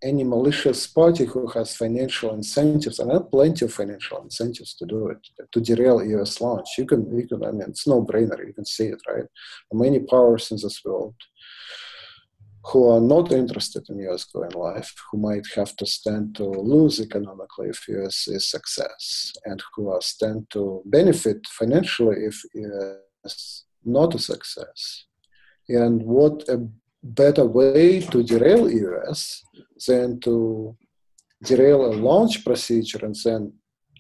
any malicious party who has financial incentives, and there are plenty of financial incentives to do it, to derail EOS launch, you can, I mean, it's no brainer, you can see it, right? Many powers in this world who are not interested in EOS going live, who might have to stand to lose economically if EOS is success, and who are stand to benefit financially if EOS not a success. And what a better way to derail EOS than to derail a launch procedure and then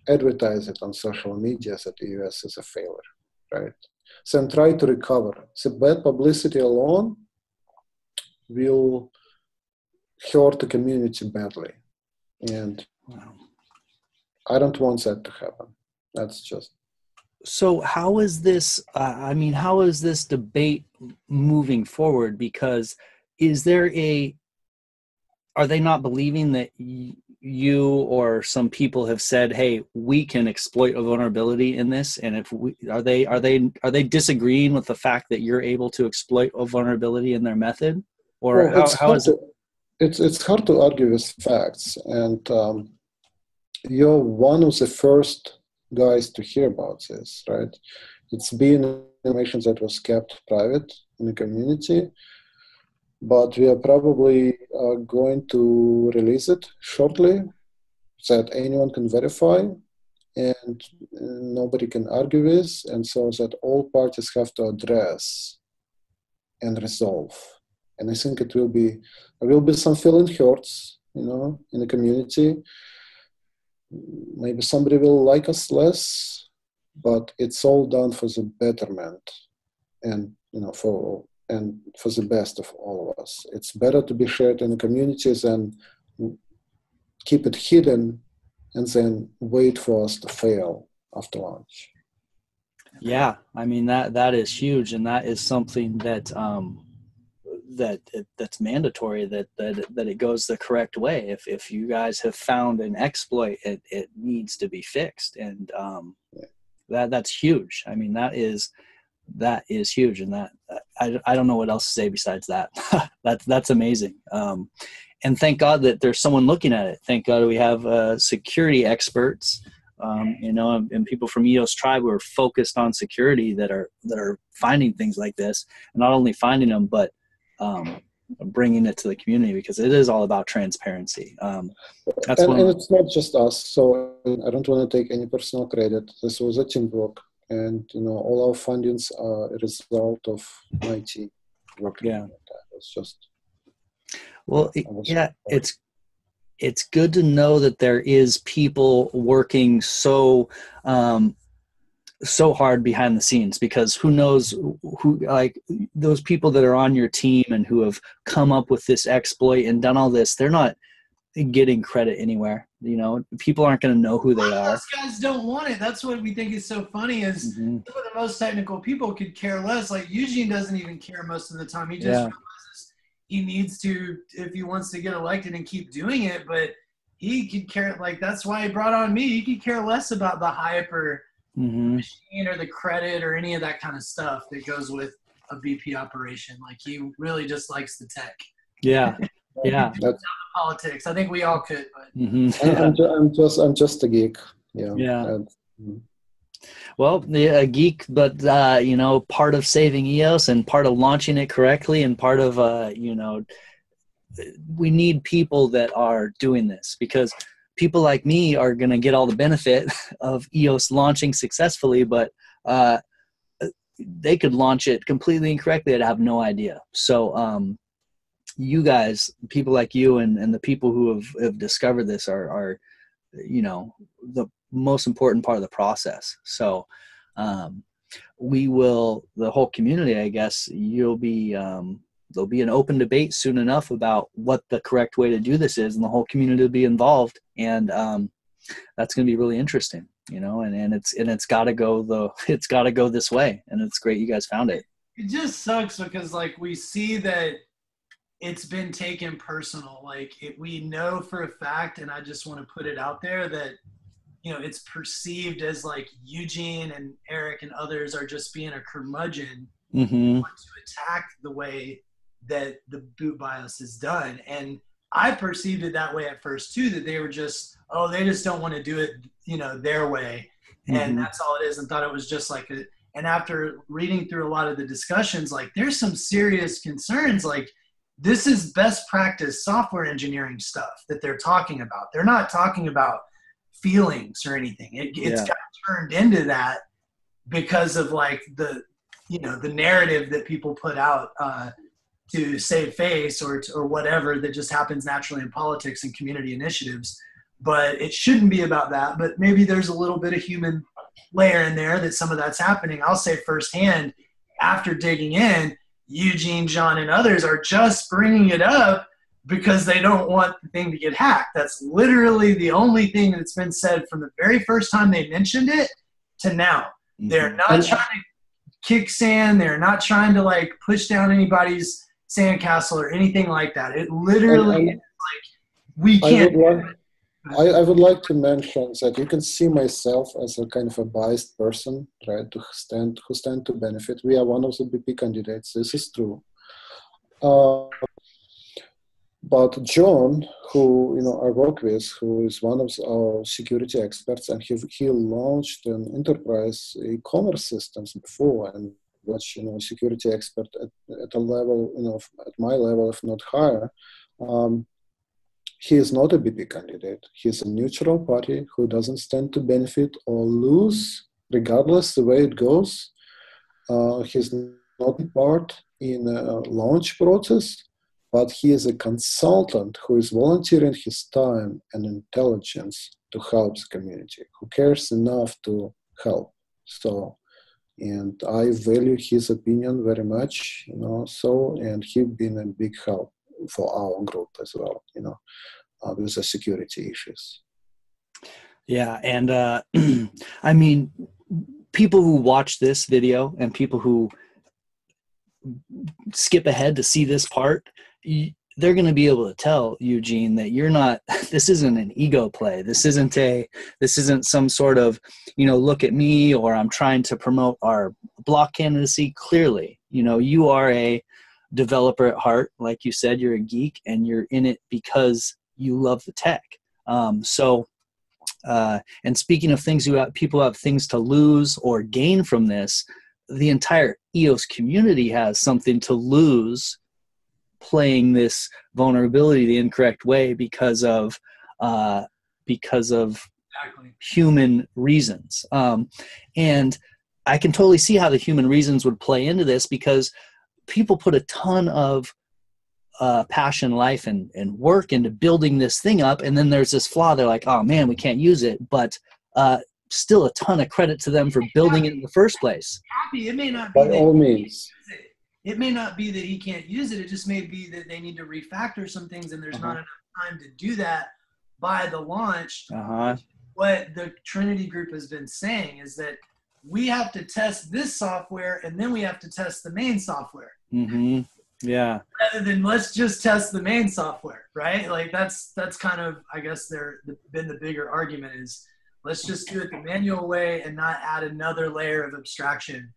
advertise it on social media that EOS is a failure, right? So and try to recover. So bad publicity alone will hurt the community badly. And I don't want that to happen. That's just. So how is this, how is this debate moving forward? Because are they not believing that you or some people have said, hey, we can exploit a vulnerability in this? And if are they disagreeing with the fact that you're able to exploit a vulnerability in their method? Or well, how is it? It's hard to argue with facts. And you're one of the first guys to hear about this, right? It's been information that was kept private in the community, but we are probably going to release it shortly so that anyone can verify and nobody can argue with, and so that all parties have to address and resolve. And I think there will be some feeling hurts, in the community. Maybe somebody will like us less, but it's all done for the betterment and for the best of all of us. It's better to be shared in the communities than keep it hidden and then wait for us to fail after launch. Yeah, I mean that is huge, and that is something that that's mandatory, that it goes the correct way. If you guys have found an exploit, it needs to be fixed, and that's huge. I mean that is huge, and that I don't know what else to say besides that. That's amazing. And thank God that there's someone looking at it. Thank God we have security experts, and people from EOS Tribe who are focused on security that are finding things like this, and not only finding them, but bringing it to the community, because it is all about transparency. And it's not just us. So I don't want to take any personal credit. This was a teamwork, and all our findings are a result of my team working. Yeah, it's just. Well, it's good to know that there is people working so hard behind the scenes, because who knows who, like those people that are on your team and who have come up with this exploit and done all this, they're not getting credit anywhere. People aren't going to know who they are. Those guys don't want it. That's what we think is so funny is some of the most technical people could care less. Like Eugene doesn't even care most of the time. He just realizes he needs to, if he wants to get elected and keep doing it, but he could care, like that's why he brought on me. He could care less about the hype or machine or the credit or any of that kind of stuff that goes with a BP operation. Like he really just likes the tech. Yeah. Yeah. That's, Politics. I think we all could. But. I'm just a geek. Yeah. Yeah. Well, a geek, but you know, part of saving EOS and part of launching it correctly, and part of you know, we need people that are doing this, because people like me are going to get all the benefit of EOS launching successfully, but they could launch it completely incorrectly. I'd have no idea. So you guys, people like you and the people who have discovered this are, you know, the most important part of the process. So we will, the whole community, I guess, you'll be, there'll be an open debate soon enough about what the correct way to do this is, and the whole community will be involved. And that's going to be really interesting, you know, and it's got to go it's got to go this way. And it's great you guys found it. It just sucks because like we see that it's been taken personal. Like we know for a fact, and I just want to put it out there that, you know, it's perceived as like Eugene and Eric and others are just being a curmudgeon want to attack the way that the boot BIOS is done. And I perceived it that way at first too, that they were just, oh, they just don't want to do it, you know, their way. And that's all it is. And thought it was just like and after reading through a lot of the discussions, like there's some serious concerns. Like this is best practice software engineering stuff that they're talking about. They're not talking about feelings or anything. It's got turned into that because of like the, you know, the narrative that people put out to save face or whatever that just happens naturally in politics and community initiatives. But it shouldn't be about that. But maybe there's a little bit of human layer in there that some of that's happening. I'll say firsthand, after digging in, Eugene, John, and others are just bringing it up because they don't want the thing to get hacked. That's literally the only thing that's been said from the very first time they mentioned it to now. They're not trying to kick sand. They're not trying to like push down anybody's sandcastle or anything like that. It literally is like, we can't. I would like to mention that you can see myself as a kind of a biased person, right, who stand to benefit. We are one of the BP candidates. This is true. But John, who I work with, who is one of our security experts, and he launched an enterprise e-commerce systems before, and was security expert at a level, at my level, if not higher. He is not a BP candidate. He's a neutral party who doesn't stand to benefit or lose, regardless the way it goes. He's not part in a launch process, but he is a consultant who is volunteering his time and intelligence to help the community, who cares enough to help. So, and I value his opinion very much, and he's been a big help for our group as well, with the security issues. Yeah, and I mean, people who watch this video and people who skip ahead to see this part, they're going to be able to tell Eugene that you're not, this isn't an ego play. This isn't some sort of, look at me, or I'm trying to promote our block candidacy. Clearly, you are a developer at heart. Like you said, you're a geek and you're in it because you love the tech. And speaking of things, people have things to lose or gain from this. The entire EOS community has something to lose playing this vulnerability the incorrect way because of human reasons. And I can totally see how the human reasons would play into this, because people put a ton of passion, life, and work into building this thing up, and then there's this flaw. They're like, oh man, we can't use it, but still a ton of credit to them for building it in the first place. It may not be by all means. It may not be that he can't use it. It just may be that they need to refactor some things, and there's not enough time to do that by the launch. What the Trinity group has been saying is that we have to test this software, and then we have to test the main software. Yeah. Rather than let's just test the main software, right? Like that's kind of, I guess, been the bigger argument is let's just do it the manual way and not add another layer of abstraction.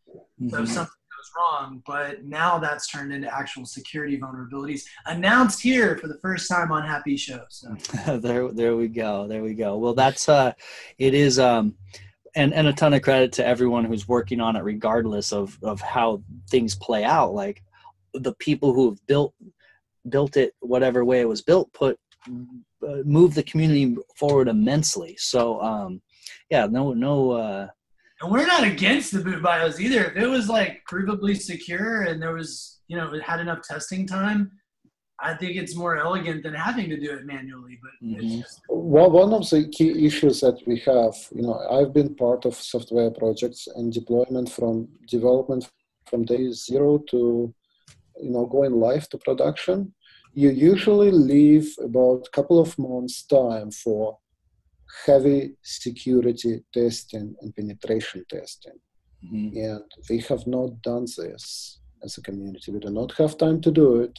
So if something goes wrong. But now that's turned into actual security vulnerabilities announced here for the first time on Happy Show. So there we go. There we go. Well, that's it is and a ton of credit to everyone who's working on it, regardless of how things play out. Like the people who have built it whatever way it was built move the community forward immensely. So yeah, no and we're not against the boot bios either. If it was like provably secure and there was, you know, it had enough testing time, I think it's more elegant than having to do it manually. But it's just... Well, one of the key issues that we have, you know, I've been part of software projects and development from day zero to, you know, going live to production. You usually leave about a couple of months time for heavy security testing and penetration testing. And we have not done this as a community. We do not have time to do it.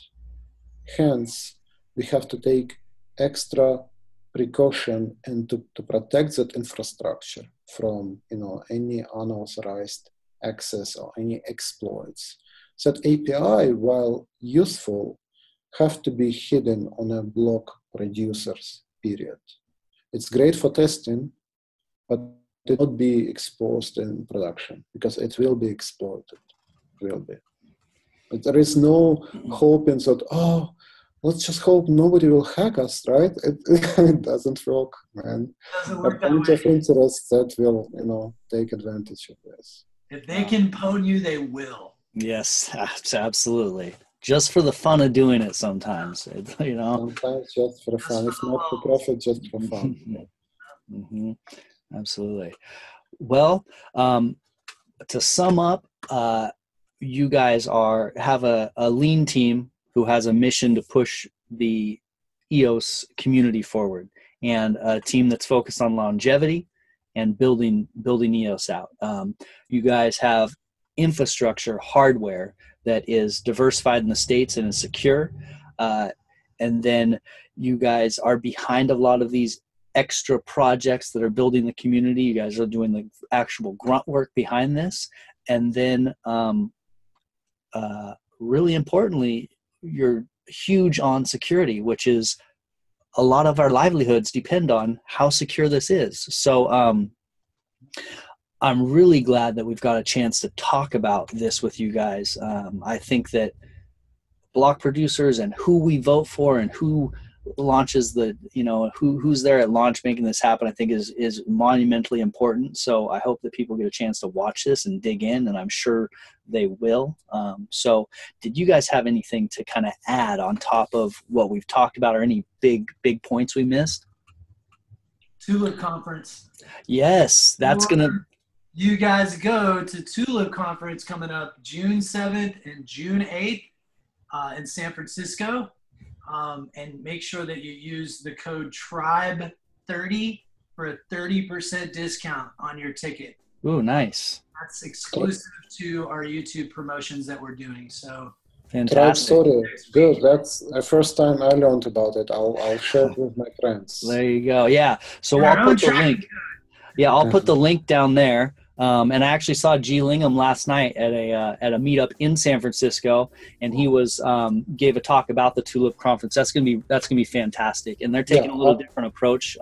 Hence, we have to take extra precaution and to protect that infrastructure from, you know, any unauthorized access or any exploits. That API, while useful, have to be hidden on a block producers, period. It's great for testing, but it will not be exposed in production because it will be exploited. It will be. But there is no hope in that, oh, let's just hope nobody will hack us, right? It doesn't work, man. Doesn't work a bunch of interests that will, you know, take advantage of this. If they can pwn you, they will. Yes, absolutely. Just for the fun of doing it sometimes, you know. Sometimes just for fun, if not for profit, just for fun. Absolutely. Well, to sum up, you guys have a lean team who has a mission to push the EOS community forward, and a team that's focused on longevity and building EOS out. You guys have infrastructure, hardware that is diversified in the States and is secure. And then you guys are behind a lot of these extra projects that are building the community. You guys are doing the actual grunt work behind this. And then really importantly, you're huge on security, which is a lot of our livelihoods depend on how secure this is. So I'm really glad that we've got a chance to talk about this with you guys. I think that block producers and who we vote for and who launches the, you know, who's there at launch making this happen, I think is monumentally important. So I hope that people get a chance to watch this and dig in, and I'm sure they will. So did you guys have anything to kind of add on top of what we've talked about, or any big points we missed? Tulip Conference. Yes, that's going to... You guys go to Tulip Conference coming up June 7th and June 8th in San Francisco. And make sure that you use the code TRIBE30 for a 30% discount on your ticket. Ooh, nice. That's exclusive to our YouTube promotions that we're doing. So fantastic. Tribe story. Good. That's the first time I learned about it. I'll share it with my friends. There you go. Yeah. So I'll put the link. Yeah, I'll put the link down there. And I actually saw G. Lingham last night at a meetup in San Francisco, and he gave a talk about the Tulip Conference. That's gonna be fantastic, and they're taking a little different approach.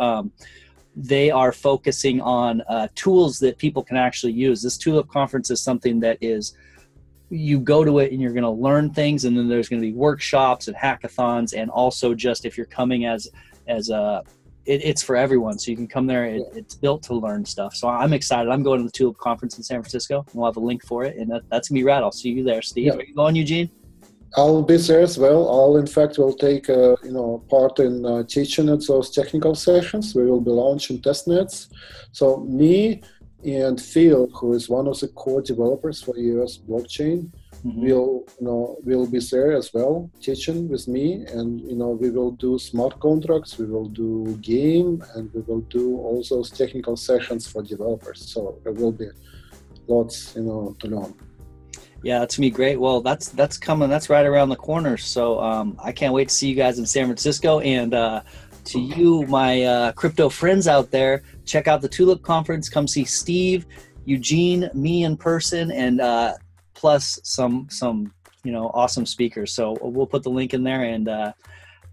They are focusing on tools that people can actually use. This Tulip Conference is something that is, you go to it and you're going to learn things, and then there's going to be workshops and hackathons, and also just if you're coming as it's for everyone, so you can come there. It's built to learn stuff. So I'm excited. I'm going to the Tulip Conference in San Francisco. We'll have a link for it, and that's gonna be rad. I'll see you there, Steve. Yeah. Are you going, Eugene? I'll be there as well. I'll take part in teaching at those technical sessions. We will be launching testnets. So me and Phil, who is one of the core developers for EOS blockchain, will be there as well, teaching with me, and we will do smart contracts, we will do game, and we will do all those technical sessions for developers. So there will be lots, to learn. Yeah, that's gonna be great. Well, that's coming. That's right around the corner. So I can't wait to see you guys in San Francisco. And to you, my crypto friends out there, check out the Tulip Conference. Come see Steve, Eugene, me in person, and plus some awesome speakers. So we'll put the link in there. And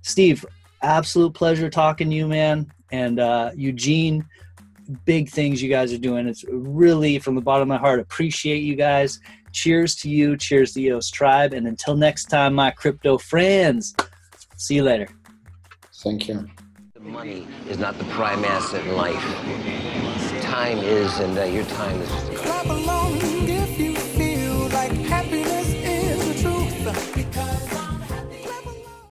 Steve, absolute pleasure talking to you, man. And Eugene, big things you guys are doing. It's really, from the bottom of my heart, appreciate you guys. Cheers to you. Cheers to EOS Tribe. And until next time, my crypto friends, see you later. Thank you. The money is not the prime asset in life. Time is, and your time is just